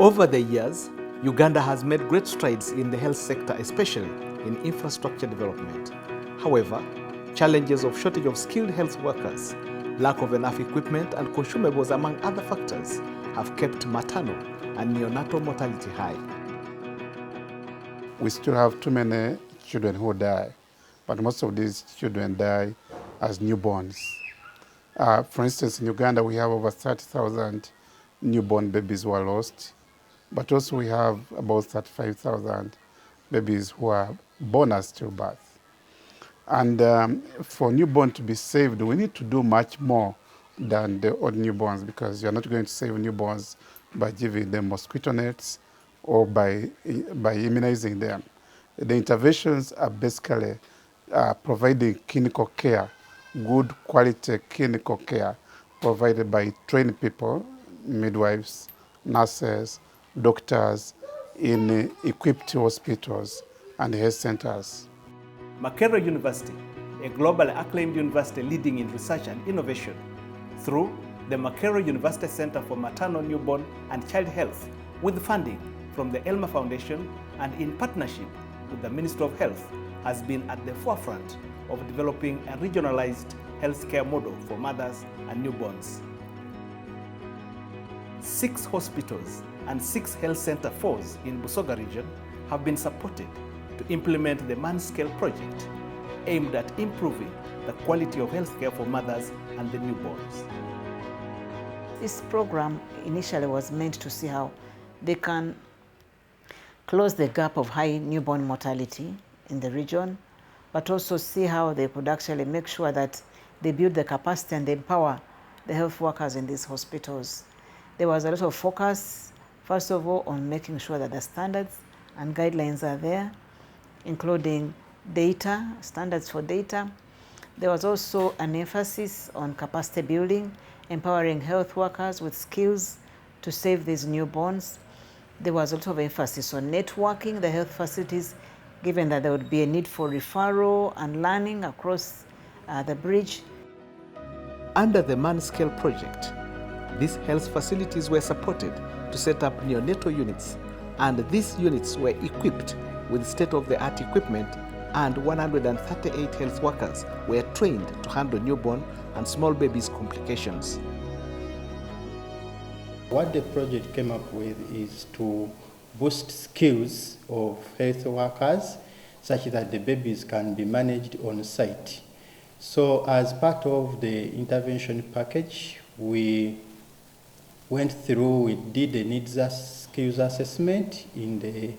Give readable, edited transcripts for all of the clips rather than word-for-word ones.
Over the years, Uganda has made great strides in the health sector, especially in infrastructure development. However, challenges of shortage of skilled health workers, lack of enough equipment and consumables, among other factors, have kept maternal and neonatal mortality high. We still have too many children who die, but most of these children die as newborns. For instance, in Uganda, we have over 30,000 newborn babies who are lost, but also we have about 35,000 babies who are born as stillbirth. And for newborn to be saved, we need to do much more than the old newborns, because you're not going to save newborns by giving them mosquito nets or by immunizing them. The interventions are basically providing clinical care, good quality clinical care provided by trained people, midwives, nurses, doctors in equipped hospitals and health centers. Makerere University, a globally acclaimed university leading in research and innovation, through the Makerere University Center for Maternal, Newborn and Child Health, with funding from the Elma Foundation and in partnership with the Ministry of Health, has been at the forefront of developing a regionalized healthcare model for mothers and newborns. 6 hospitals and 6 health center fours in Busoga region have been supported to implement the MANeSCALE project, aimed at improving the quality of healthcare for mothers and the newborns. This program initially was meant to see how they can close the gap of high newborn mortality in the region, but also see how they could actually make sure that they build the capacity and they empower the health workers in these hospitals. There was a lot of focus, first of all, on making sure that the standards and guidelines are there, including data, standards for data. There was also an emphasis on capacity building, empowering health workers with skills to save these newborns. There was a lot of emphasis on networking the health facilities, given that there would be a need for referral and learning across the bridge. Under the MANeSCALE project, these health facilities were supported to set up neonatal units, and these units were equipped with state-of-the-art equipment, and 138 health workers were trained to handle newborn and small babies' complications. What the project came up with is to boost skills of health workers such that the babies can be managed on site. So as part of the intervention package, we went through, we did a needs skills assessment in the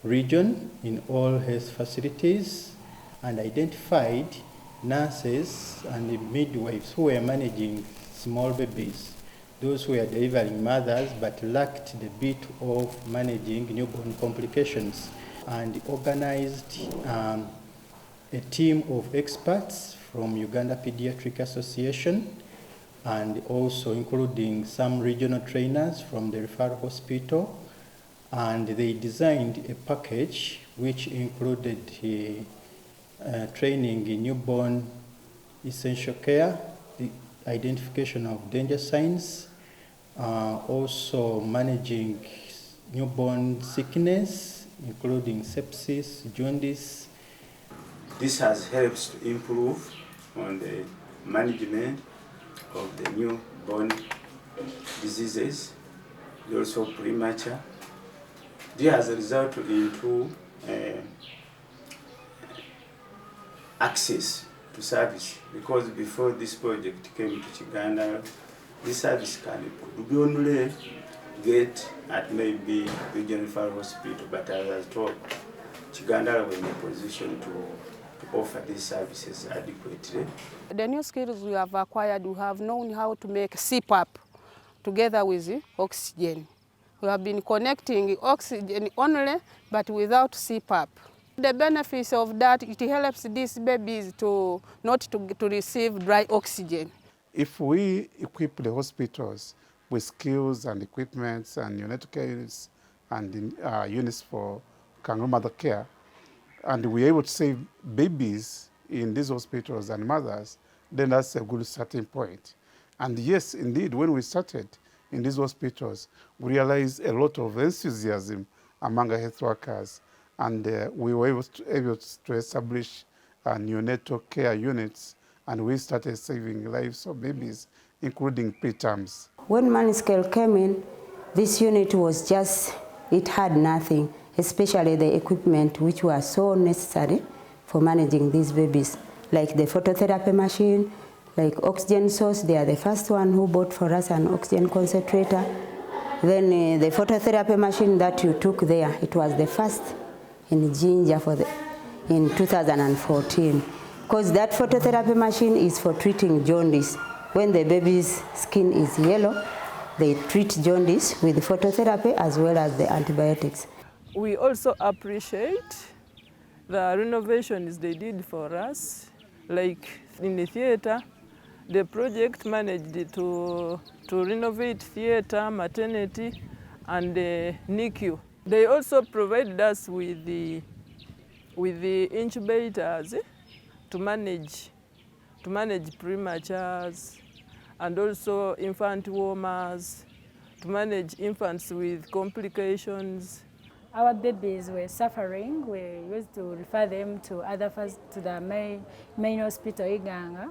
region, in all health facilities, and identified nurses and midwives who were managing small babies, those who were delivering mothers but lacked the bit of managing newborn complications, and organized a team of experts from Uganda Pediatric Association, and also including some regional trainers from the referral hospital. And they designed a package which included training in newborn essential care, the identification of danger signs, also managing newborn sickness, including sepsis, jaundice. This has helped to improve on the management of the newborn diseases, also premature. This has resulted into access to service, because before this project came to Uganda, this service could only get at maybe regional referral hospital, but as I was told, Uganda were in a position to offer these services adequately. The new skills we have acquired, we have known how to make CPAP together with oxygen. We have been connecting oxygen only, but without CPAP. The benefits of that, it helps these babies to not to receive dry oxygen. If we equip the hospitals with skills and equipments and neonatal care units and units for kangaroo mother care, and we're able to save babies in these hospitals and mothers, then that's a good starting point. And yes, indeed, when we started, in these hospitals, we realized a lot of enthusiasm among our health workers, and we were able to establish neonatal care units, and we started saving lives of babies, including preterms. When MANeSCALE came in, this unit was just, it had nothing, especially the equipment which was so necessary for managing these babies, like the phototherapy machine, like oxygen source. They are the first one who bought for us an oxygen concentrator. Then the phototherapy machine that you took there, it was the first in Ginger in 2014. Because that phototherapy machine is for treating jaundice. When the baby's skin is yellow, they treat jaundice with phototherapy as well as the antibiotics. We also appreciate the renovations they did for us, like in the theater. The project managed to renovate theater, maternity, and the NICU. They also provided us with the incubators to manage prematures, and also infant warmers, to manage infants with complications. Our babies were suffering. We used to refer them to the main hospital, Uganda.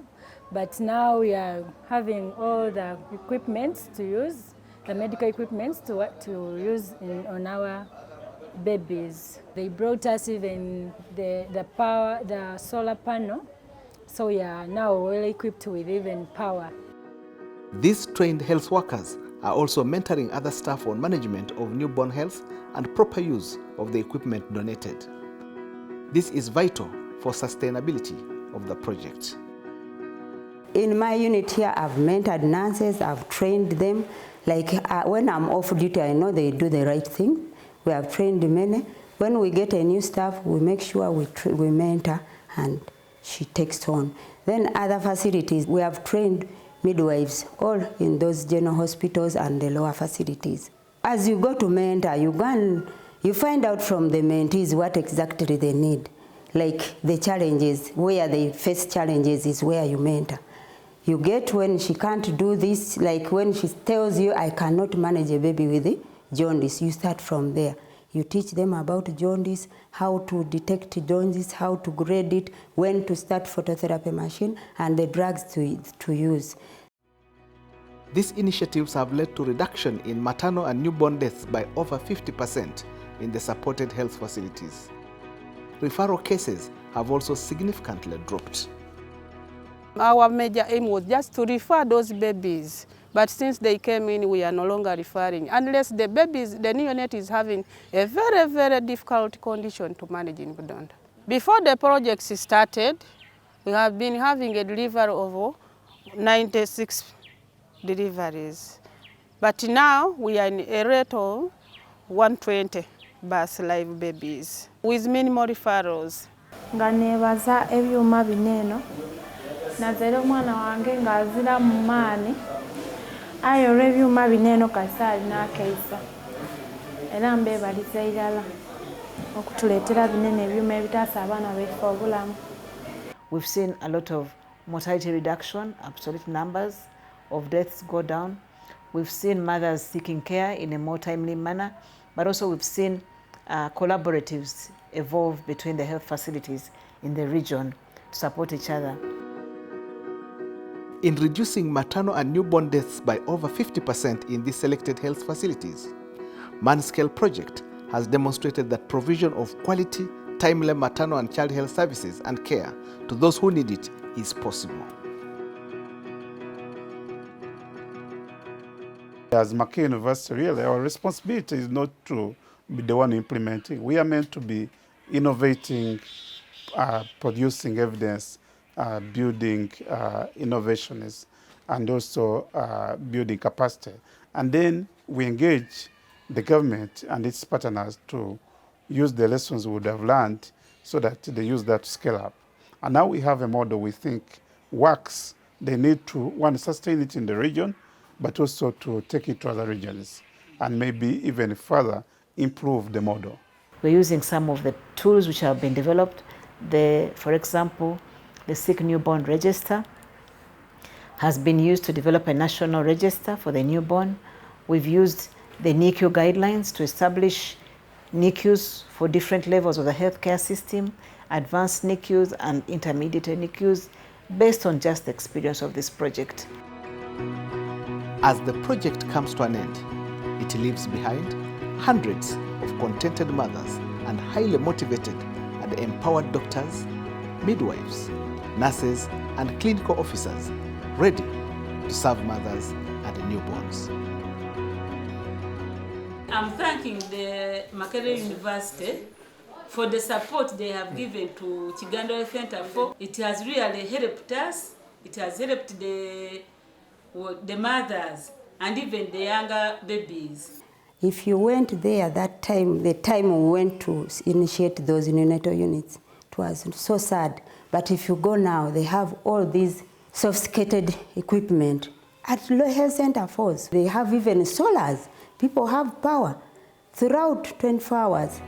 But now we are having all the equipment to use, the medical equipment to use on our babies. They brought us even the solar panel, so we are now well equipped with even power. These trained health workers are also mentoring other staff on management of newborn health and proper use of the equipment donated. This is vital for sustainability of the project. In my unit here, I've mentored nurses, I've trained them. Like when I'm off duty, I know they do the right thing. We have trained many. When we get a new staff, we make sure we mentor and she takes on. Then other facilities, we have trained midwives, all in those general hospitals and the lower facilities. As you go to mentor, you find out from the mentees what exactly they need. Like the challenges, where they face challenges is where you mentor. You get when she can't do this, like when she tells you, I cannot manage a baby with jaundice, you start from there. You teach them about jaundice, how to detect jaundice, how to grade it, when to start phototherapy machine, and the drugs to use. These initiatives have led to reduction in maternal and newborn deaths by over 50% in the supported health facilities. Referral cases have also significantly dropped. Our major aim was just to refer those babies, but since they came in, we are no longer referring, unless the neonate is having a very, very difficult condition to manage in Budondo. Before the project started, we have been having a delivery of 96 deliveries, but now we are in a rate of 120 birth live babies with minimal referrals. Nga nebaza ebyuma bineno nazere omwana wange ngazira mu maani ayora ebyuma bineno kasali n'akeisa era mbebaliza irala okutuleetera binene ebyuma ebitaasa abaana beffe obulamu. We've seen a lot of mortality reduction, absolute numbers of deaths go down. We've seen mothers seeking care in a more timely manner, but also we've seen collaboratives evolve between the health facilities in the region to support each other. In reducing maternal and newborn deaths by over 50% in these selected health facilities, MANeSCALE project has demonstrated that provision of quality, timely maternal and child health services and care to those who need it is possible. As McKay University, really, our responsibility is not to be the one implementing. We are meant to be innovating, producing evidence, building innovations, and also building capacity. And then we engage the government and its partners to use the lessons we would have learned so that they use that to scale up. And now we have a model we think works. They need to, one, sustain it in the region, but also to take it to other regions and maybe even further improve the model. We're using some of the tools which have been developed. For example, the Sick Newborn Register has been used to develop a national register for the newborn. We've used the NICU guidelines to establish NICUs for different levels of the healthcare system, advanced NICUs and intermediate NICUs, based on just the experience of this project. As the project comes to an end, it leaves behind hundreds of contented mothers and highly motivated and empowered doctors, midwives, nurses, and clinical officers ready to serve mothers and newborns. I'm thanking the Maternal University for the support they have given to Uganda Health Center for. It has really helped us. It has helped the mothers and even the younger babies. If you went there that time, the time we went to initiate those neonatal units, it was so sad. But if you go now, they have all these sophisticated equipment. At Health Center Force, they have even solars. People have power throughout 24 hours.